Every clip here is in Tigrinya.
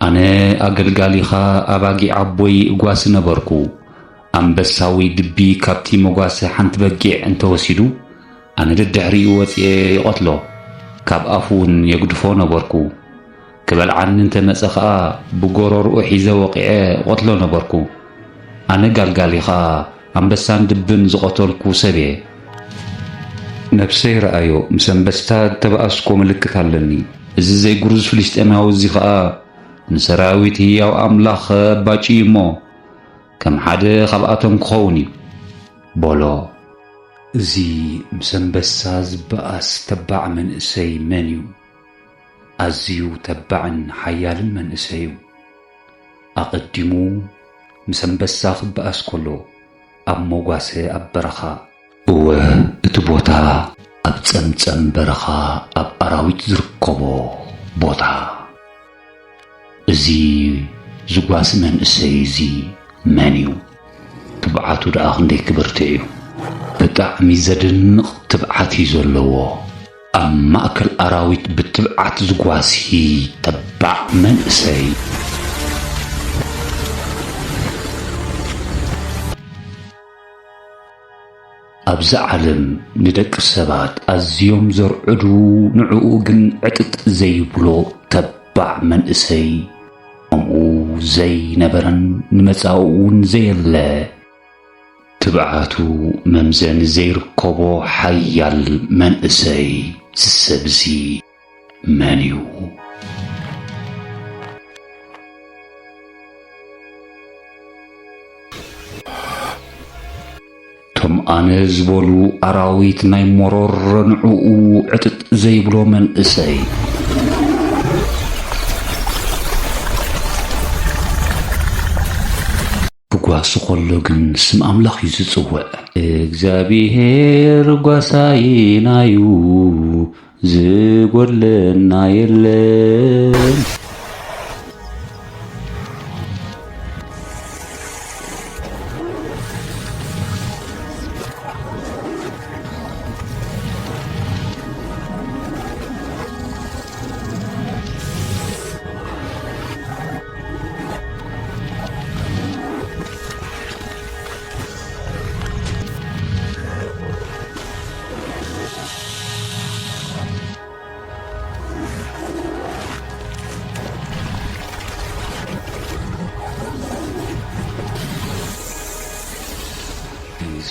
أنا أقلقاليخا أباقي عبوي إقواس نبركو أنبساوي دبي كابتي مقواس حانت بقيع انت وسيدو أنا للدحري يقتلو كاب أفون يقدفو نبركو كبال عن انت مسخا بقرور أحيزة وقعي قتلو نبركو أنا قلقاليخا أنبسان دبن زغطولكو سبي نفسي رأيو مسنبستا تبأسكو ملكك هلني إذا زي قروز فلسطيناو وزيخا نسراويت هي وأملاخ باجي مو كم حدا خلقاتهم كخوني بولو زي مسنبساز بأس تبع من إسي منيو أزيو تبعن حيال من إسيو أقدمو مسنبساخ بأس كله أمو قاسي أبرخا وإتبوتا أبتسمتسم برخا أب أراويت زركبو بوتا زي زقواس من إسي زي مانيو تبعاتو داخ ندي كبرتيو بتعمي زدنق تبعاتي زلوو أما أكل أراويت بتبعات زقواسي تبع من إسي أبزع علم ندك السبات أزيوم زرعدو نعوقن عتت زيبلو تبع من إسي زي نبرن نمساوون زي الله تبعاتو ممزن زي ركبو حيال من إسي سسبزي مانيو تم أنا زبولو أراويت ناي مرور نعوء عتت زي بلو من إسي ጓሱ ኸሎግን ስም አምላኽ እዩ ዝጽውዕ እግዚአብሔር ጓሳይናዩ ዝጐድለና የለን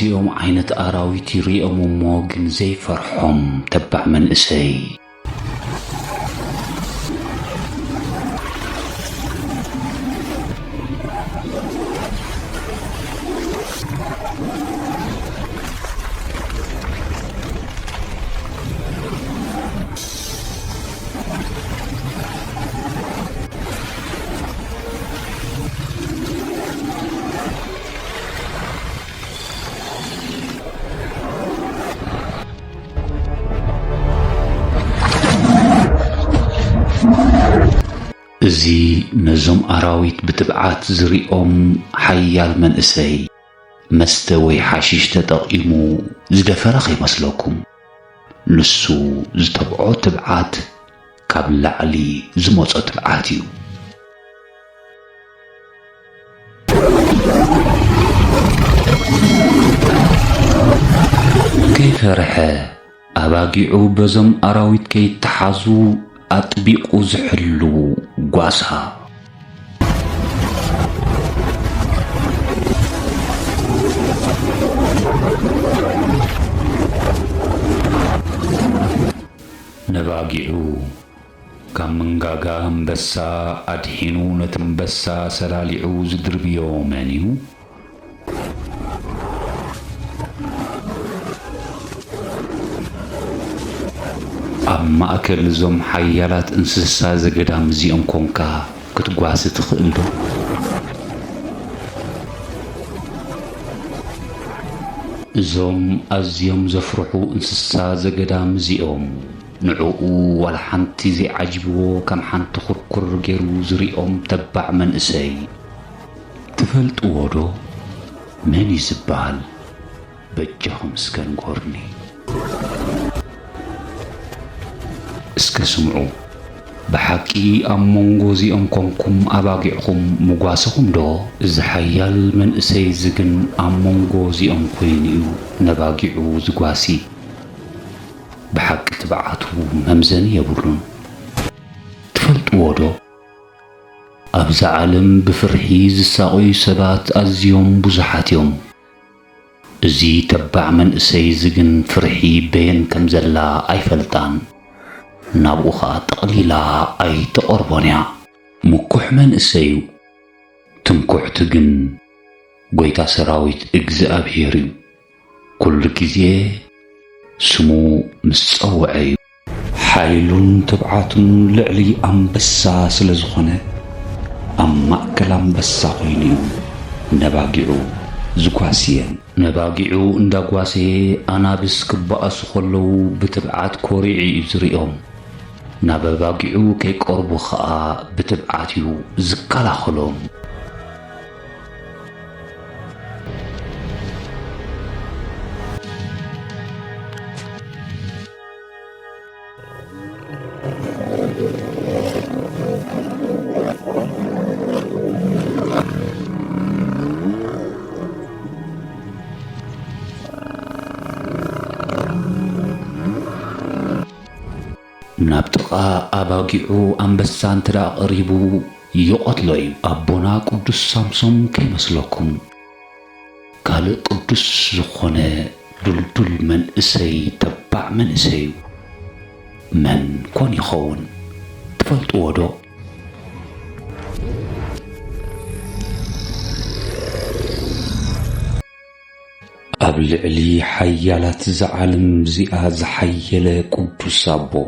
زيوم عينة أراويتي ريئم وموغن زي فرحهم تبع من إسي زي نزوم أراويت بتبعات زريقهم حيال من إسي مستوي حشيش تتقيمو زدفرخ يمسلوكم نسو زتبعو تبعات كابل علي زموصو تبعاتيو كيف رحا أباقيعو بزم أراويت كي تحازو أطبيقو زحلو ጓሳ ነባጊዑ ካምንጋጋ አንበሳ አድሒኑ ነትንበሳ ሰላሊዑ ዝድርብዮ መኒዩ ኣብ ማእከል ዞም ሓያላት እንስሳ ዘገዳም እዚኦም ኮንካ ክትጓስ ትኽእል ዶ? እዞም ኣዝዮም ዘፍርሑ እንስሳ ዘገዳም እዚኦም ንዕኡ ዋላ ሓንቲ ዘይዓጅብዎ ከም ሓንቲ ኩርኩር ገይሩ ዝሪኦም ተባዕ መንእሰይ ትፈልጥዎ ዶ? መን እዩ ዝብሃል? በጃኹም እስከ ንጎርኒ እስከ ስምዑ بحقي أمونغوزي أنكمكم أباقعكم مقاسكم دو زحيال من أسيزقن أمونغوزي أنكوينيو نباقعو زقاسي بحق تبعاتو ممزن يبولون تفلت وودو أبز عالم بفرحيز الساقوي سبات أزيوم بزحاتيوم زي تبع من أسيزقن فرحي بين كمزلا أي فلتان نابوخا تقليلا أي تقربونيا مكوح من أسيو تمكوح تقن قويتا سراويت إجزاء بهيريو كل كيزيه سمو مسوعي حايلون تبعاتن لعلي أنبسا سلزخونه أما أكل أنبسا قينيو نباقعو زقاسيين نباقعو انداقواسي أنا بسكبأ سخلو بتبعات كوريعي إزريهم نباقعو كي قربو خاء بتبعاتيو زكالا خلوم نابتقى أباقعو أنبسان ترى قريبو يقتلوي أبونا قدس سامسون كي مسلوكم قال قدس زخونة دلدل من إسي تبع من إسي من كون يخون تفلت ودو قبل علي حيالات زعلم زئا زحيل قدس أبو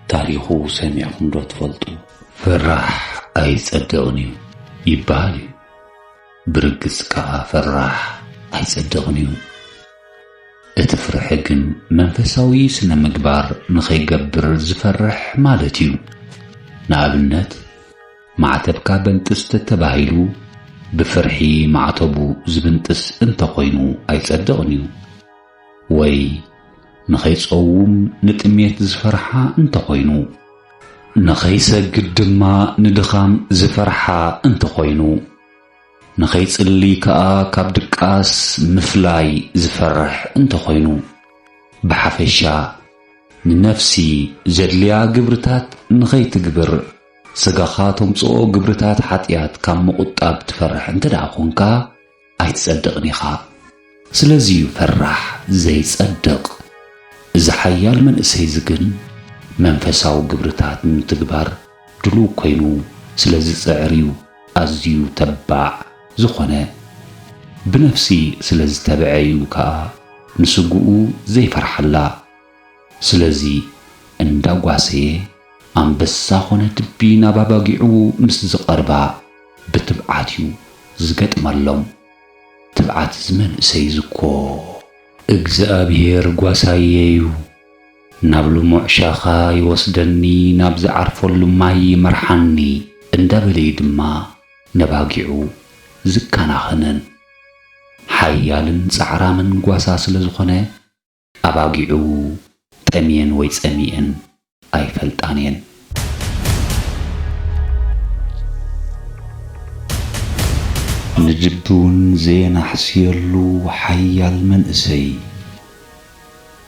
تاريخو سمعكم دو تفلتو فراح أي صدقني يبالي برقسكا فراح أي صدقني اتفرحكن منفساوي سنة مقبار نخي قبر زفرح مالتيو نابنت معتبكا بنتس تتبايلو بفرحي معتبو زبنتس انت قوينو أي صدقني وي نخي صوم نتميت زفرحا انت قوينو نخي سجد ما ندخام زفرحا انت قوينو نخي صلي كا كابدقاس مفلاي زفرح انت قوينو بحفشا نفسي زدليا قبرتات نخي تقبر سقاخاتهم صو قبرتات حاتيات كام مقطاب تفرح انت داخونكا اي تصدقني خا سلازي فرح زي تصدق زحيال من إسيزقن منفساو قبرتات نتقبر دلو كوينو سلازي صعريو أزيو تبع زخونة بنفسي سلازي تبعيو كا نسقوو زي فرح الله سلازي اندا قواسي أنبسا خونة تبينا باباقعو مس زقربا بتبعاتيو زقت مالهم تبعات زمن إسيزكو እግዚአብሔር ጓሳዬዩ ናብሉ ሙዕሻኻ ይወስደኒ ናብ ዝዓርፈሉ ማይ ይመርሓኒ እንዳበለይ ድማ ነባጊዑ ዝከናኸነን ሓያልን ጻዕራምን ጓሳ ስለ ዝኾነ ኣባጊዑ ጠምየን ወይ ጸሚየን ኣይፈልጣንየን نجبون زين حسيلو حيال من إسي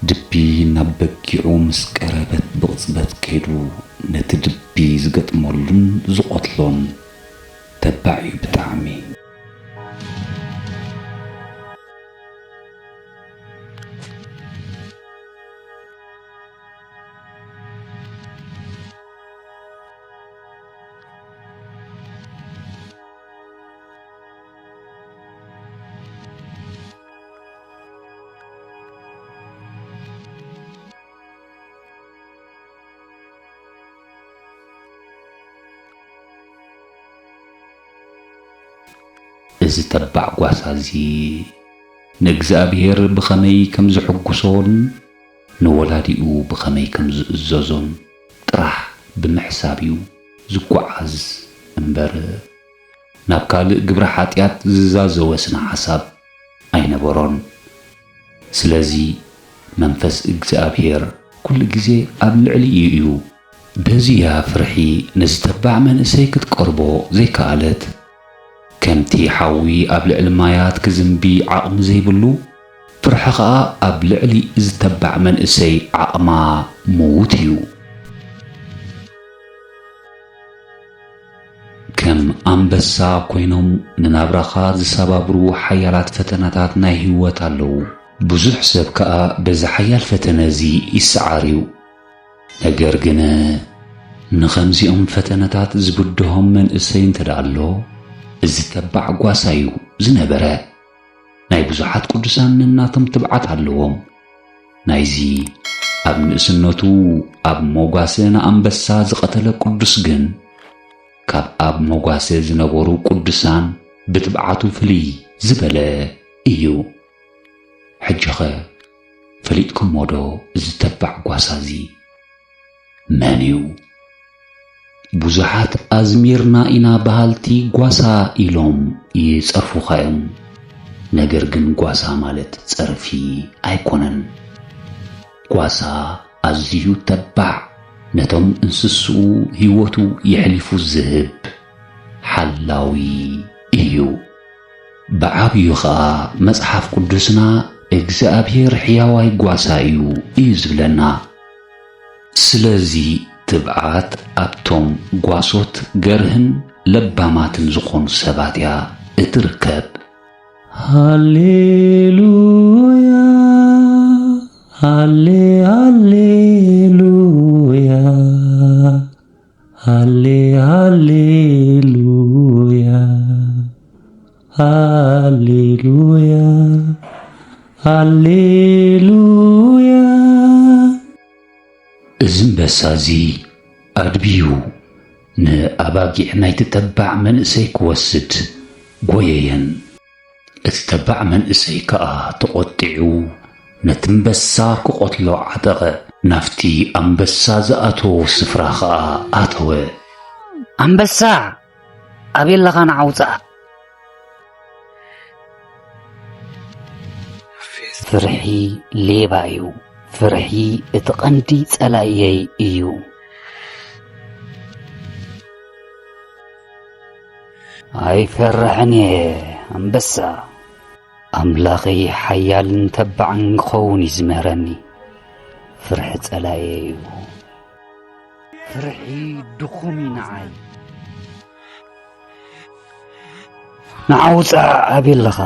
دبي نبكيعو مسكربت بغزبت كيدو نتدبي زقت مولن زقطلون تبعي بتعمي إذا تبع قواسازي نجزابير بخمي كم زحقصون نولاديو بخمي كم ززون طرح بمحسابيو زقعز انبر نابكال قبر حاتيات زازو وسنا حساب أين برون سلازي منفس إجزابير كل جزء قبل عليو በዚያ ፍርሒ ንዝተባዕ መንእሰይ ክትቀርቦ ዘይከኣለት ከምቲ ሓዊ ኣብ ልዕሊ ማያት ክዝንቢ ዓቕሚ ዘይብሉ ፍርሒ ኸኣ ኣብ ልዕሊ ዝተባዕ መንእሰይ ዓቕማ ምዉት እዩ። ከም ኣንበሳ ኮይኖም ንናብራኻ ዝሰባብሩ ሓያላት ፈተናታት ናይ ህይወት ኣለዉ። ብዙሕ ሰብ ከዓ በዚ ሓያል ፈተነ እዚ ይሰዓር እዩ። ነገር ግን ንኸምዚኦም ፈተነታት ዝብድሆም መንእሰይ እንተደኣ ኣሎ እዚ ተባዕ ጓሳ እዩ ዝነበረ። ናይ ብዙሓት ቅዱሳን እናቶም ትብዓት ኣለዎም። ናይዚ ኣብ ንእስነቱ ኣብ ሞጓሰ ንኣንበሳ ዝቐተለ ቅዱስ ግን ካብ ኣብ ሞጓሰ ዝነበሩ ቅዱሳን ብትብዓቱ ፍልይ ዝበለ እዩ። ሕጂ ኸ ፈሊጥኩሞ ዶ እዚ ተባዕ ጓሳ እዚ መን እዩ? ብዙሓት ኣዝሚርና ኢና ባህልቲ ጓሳ ኢሎም ይጸርፉኻ እዮም። ነገር ግን ጓሳ ማለት ጸርፊ ኣይኮነን። ጓሳ ኣዝዩ ተባዕ ነቶም እንስስኡ ህይወቱ የሕሊፉ ዝህብ ሓላዊ እዩ። ብዓብዩ ኸኣ መጽሓፍ ቅዱስና እግዚኣብሔር ሕያዋይ ጓሳ እዩ እዩ ዝብለና። ስለዚ ትብዓት ኣብቶም ጓሶት ገርህን ለባማትን ዝኾኑ ሰባት እያ እትርከብ። ሃሌሉያ ሃሌ ሃሌሉያ ሃሌ ሃሌሉያ ሃሌሉያ ሃሌሉያ። እዚ አንበሳ እዚ ኣድቢዩ ንኣባጊዕ ናይቲ ተባዕ መንእሰይ ክወስድ ጐየየን። እቲ ተባዕ መንእሰይ ከዓ ተቖጢዑ ነቲ አንበሳ ክቖትሎ ዓጠቐ። ናፍቲ አንበሳ ዝኣተወ ስፍራ ከዓ ኣተወ። አንበሳ ኣቤለኻ ንዓውፃእ። ፍርሒ ሌባ እዩ። ፍርሒ እቲ ቐንዲ ጸላእየይ እዩ። ኣይፈርሕን እየ አንበሳ። ኣምላኸይ ሓያልን ተባዕን ክኸውን እዩ ዝምህረኒ። ፍርሒ ጸላእየ እዩ። ፍርሒ ድኹም እዩ ንዓይ። ንዓውፃእ ኣቤለኻ።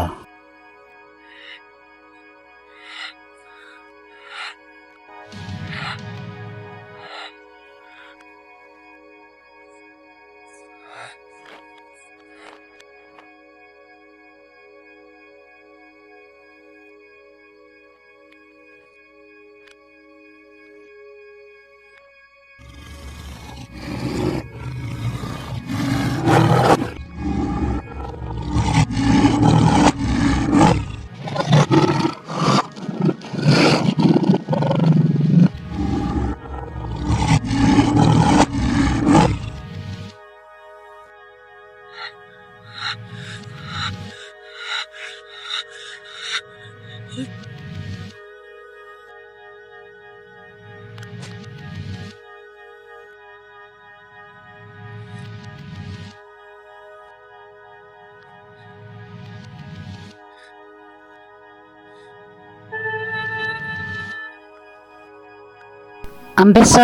አንበሳ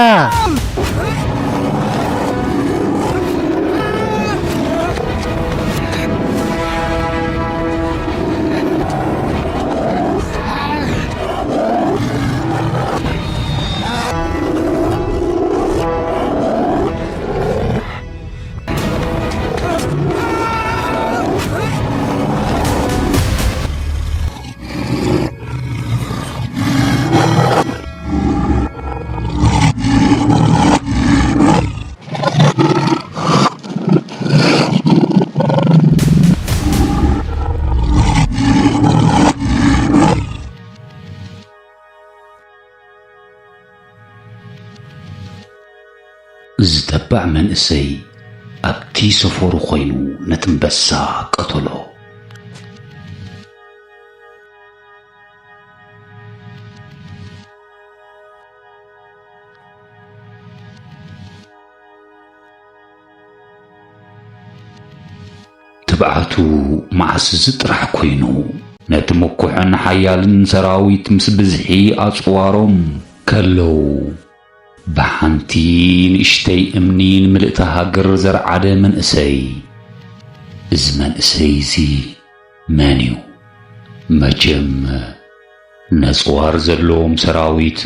ዝተባዕ መንእሰይ ኣብቲ ሰፈሩ ኾይኑ ነቲ አንበሳ ቀተሎ። ትብዓቱ ማዓስ ዝጥራሕ ኮይኑ ነቲ ምኩሕን ሓያልን ሰራዊት ምስ ብዝሒ ኣጽዋሮም ከለው ብሓንቲ ንእሽተይ እምኒ ንምልእቲ ሃገር ዘርዓደ መንእሰይ እዚ መንእሰይ እዚ መን እዩ? መቸም ነጽዋር ዘለዎም ሰራዊት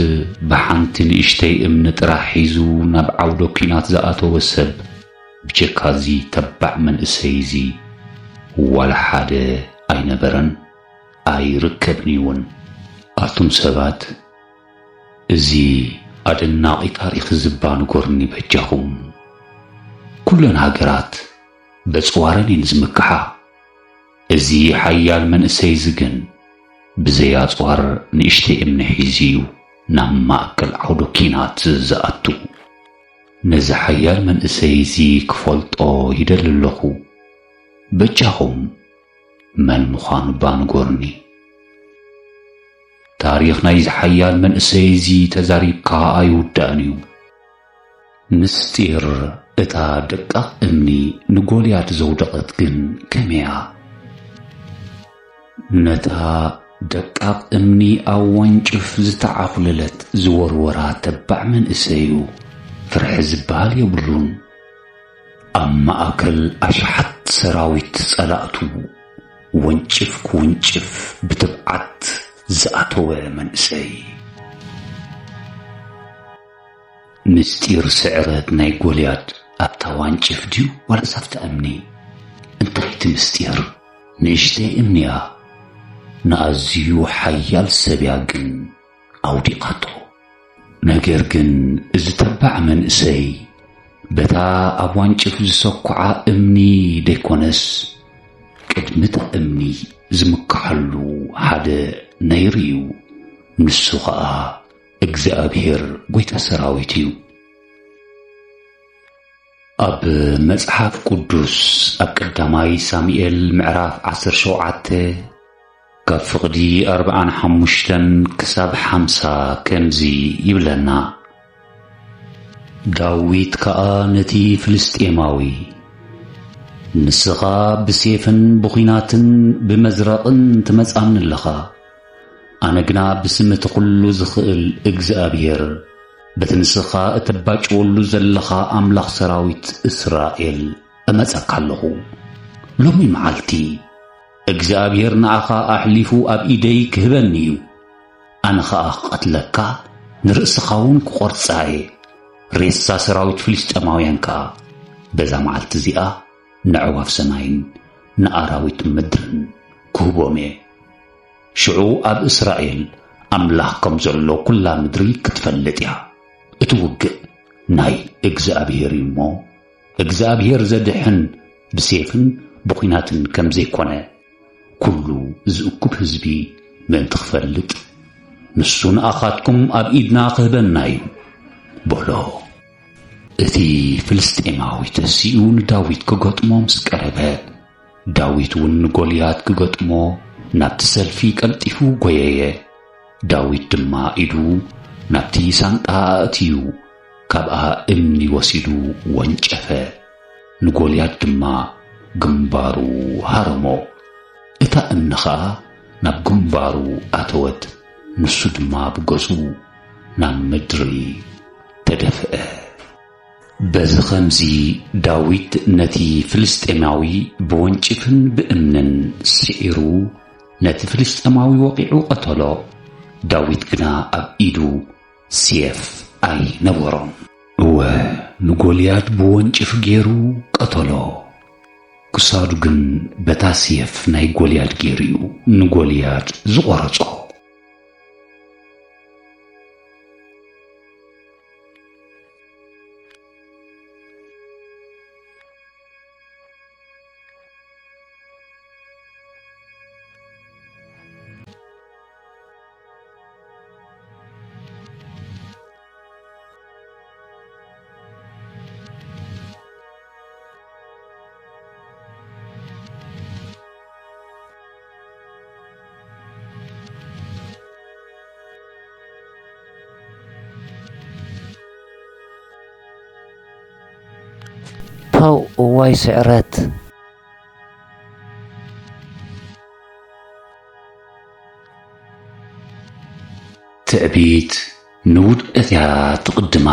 ብሓንቲ ንእሽተይ እምኒ ጥራሕ ሒዙ ናብ ዓውደ ኲናት ዝኣተወ ሰብ ብጀካዚ ተባዕ መንእሰይ እዚ ዋላ ሓደ ኣይነበረን ኣይርከብን እውን። ኣቱም ሰባት እዚ ኣደናቒ ታሪኽ ዝባንጎርኒ በጃኹም። ኩለን ሃገራት በጽዋረን እየን ዝምክሓ። እዚ ሓያል መንእሰይ እዚ ግን ብዘይ ኣጽዋር ንእሽተይ እምኒ ሒዙ እዩ ናብ ማእከል ዓውደ ኲናት ዝኣቱ። ነዚ ሓያል መንእሰይ እዚ ክፈልጦ ይደሊ ኣለኹ። በጃኹም መን ምዃኑ ባንጎርኒ። ታሪኽ ናይዚ ሓያል መንእሰይ እዚ ተዛሪብካ ኣይውዳእን እዩ። ምስጢር እታ ደቃቕ እምኒ ንጎልያድ ዘውደቐት ግን ከመያ? ነታ ደቃቕ እምኒ ኣብ ወንጭፍ ዝተዓኹለለት ዝወርወራ ተባዕ መንእሰይ እዩ። ፍርሒ ዝበሃል የብሉን። ኣብ ማእከል ኣሽሓት ሰራዊት ጸላእቱ ወንጭፍ ክውንጭፍ ብትብዓት ዝኣተወ መንእሰይ። ምስጢር ስዕረት ናይ ጎልያድ ኣብታ ዋንጭፍ ድዩ ዋላ ኣብታ እምኒ? እንታይ እቲ ምስጢር? ንእሽተይ እምንያ ንኣዝዩ ሓያል ሰብያ ግን ኣውዲቓቶ። ነገር ግን እዚ ተባዕ መንእሰይ በታ ኣብ ዋንጭፍ ዝሰኩዓ እምኒ ደይኮነስ ቅድሚታ እምኒ ዝምክሓሉ ሓደ ነይሩ እዩ። ንሱ ኸዓ እግዚኣብሔር ጐይታ ሰራዊት እዩ። ኣብ መጽሓፍ ቅዱስ ኣብ ቀዳማይ ሳሙኤል ምዕራፍ 17 ካብ ፍቕዲ 45 ክሳብ 50 ከምዚ ይብለና። ዳዊት ከዓ ነቲ ፍልስጤማዊ ንስኻ ብሴፍን ብኹናትን ብመዝረቕን ትመጻኒ ኣለኻ፣ ኣነ ግና ብስምቲ ኹሉ ዝኽእል እግዚኣብሔር በቲ ንስኻ እተባጭወሉ ዘለኻ ኣምላኽ ሰራዊት እስራኤል እመጸካ ኣለኹ። ሎሚ መዓልቲ እግዚኣብሔር ንኣኻ ኣሕሊፉ ኣብ ኢደይ ክህበኒ እዩ። ኣነ ኸኣ ክቐትለካ ንርእስኻ እውን ክቖርጻ እየ። ሬሳ ሰራዊት ፍልስጤማውያን ከዓ በዛ መዓልቲ እዚኣ ንዕዋፍ ሰማይን ንኣራዊት ምድርን ክህቦም እየ። ሽዑ ኣብ እስራኤል ኣምላኽ ከም ዘሎ ኩላ ምድሪ ክትፈልጥ እያ። እቲ ውግእ ናይ እግዚኣብሔር እዩ እሞ እግዚኣብሔር ዘድሕን ብሴፍን ብኹናትን ከም ዘይኮነ ኩሉ ዝእኩብ ህዝቢ ምእንቲ ክፈልጥ ንሱ ንኣኻትኩም ኣብ ኢድና ክህበና እዩ በሎ። እቲ ፍልስጤማዊ ተሲኡ ንዳዊት ክገጥሞ ምስ ቀረበ ዳዊት እውን ንጎልያድ ክገጥሞ ናብቲ ሰልፊ ቀልጢፉ ጐየየ። ዳዊት ድማ ኢዱ ናብቲ ሳንጣ ኣእትዩ ካብኣ እምኒ ወሲዱ ወንጨፈ። ንጎልያድ ድማ ግንባሩ ሃረሞ። እታ እምኒ ኸኣ ናብ ግንባሩ ኣተወት። ንሱ ድማ ብገጹ ናብ ምድሪ ተደፍአ። በዚ ኸምዚ ዳዊት ነቲ ፍልስጤማዊ ብወንጭፍን ብእምንን ስዒሩ ነቲ ፍልስጤማዊ ወቂዑ ቀተሎ። ዳዊት ግና ኣብ ኢዱ ሴፍ ኣይነበሮም። እወ ንጎልያድ ብወንጭፍ ገይሩ ቀተሎ። ክሳዱ ግን በታ ሴፍ ናይ ጎልያድ ገይሩ እዩ ንጎልያድ ዝቖረጾ። ተው እዋይ ስዕረት! ትዕቢት ንውድቀት እያ ትቕድማ።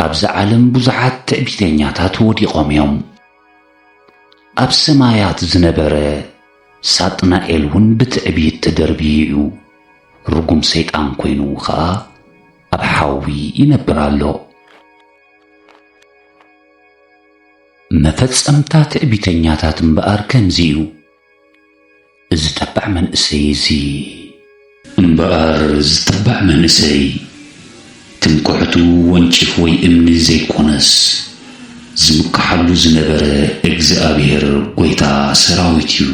ኣብዚ ዓለም ብዙሓት ትዕቢተኛታት ወዲቖም እዮም። ኣብ ሰማያት ዝነበረ ሳጥናኤል እውን ብትዕቢት ተደርቢዩ እዩ። ርጉም ሰይጣን ኮይኑ ከዓ ኣብ ሓዊ ይነብር ኣሎ። መፈጸምታ ትዕቢተኛታት እምበኣር ከምዚ እዩ። እዚ ተባዕ መንእሰይ እዚ እምበኣር ዝተባዕ መንእሰይ ትምክሕቱ ወንጭፍ ወይ እምኒ ዘይኮነስ ዝምክሓሉ ዝነበረ እግዚኣብሔር ጐይታ ሰራዊት እዩ።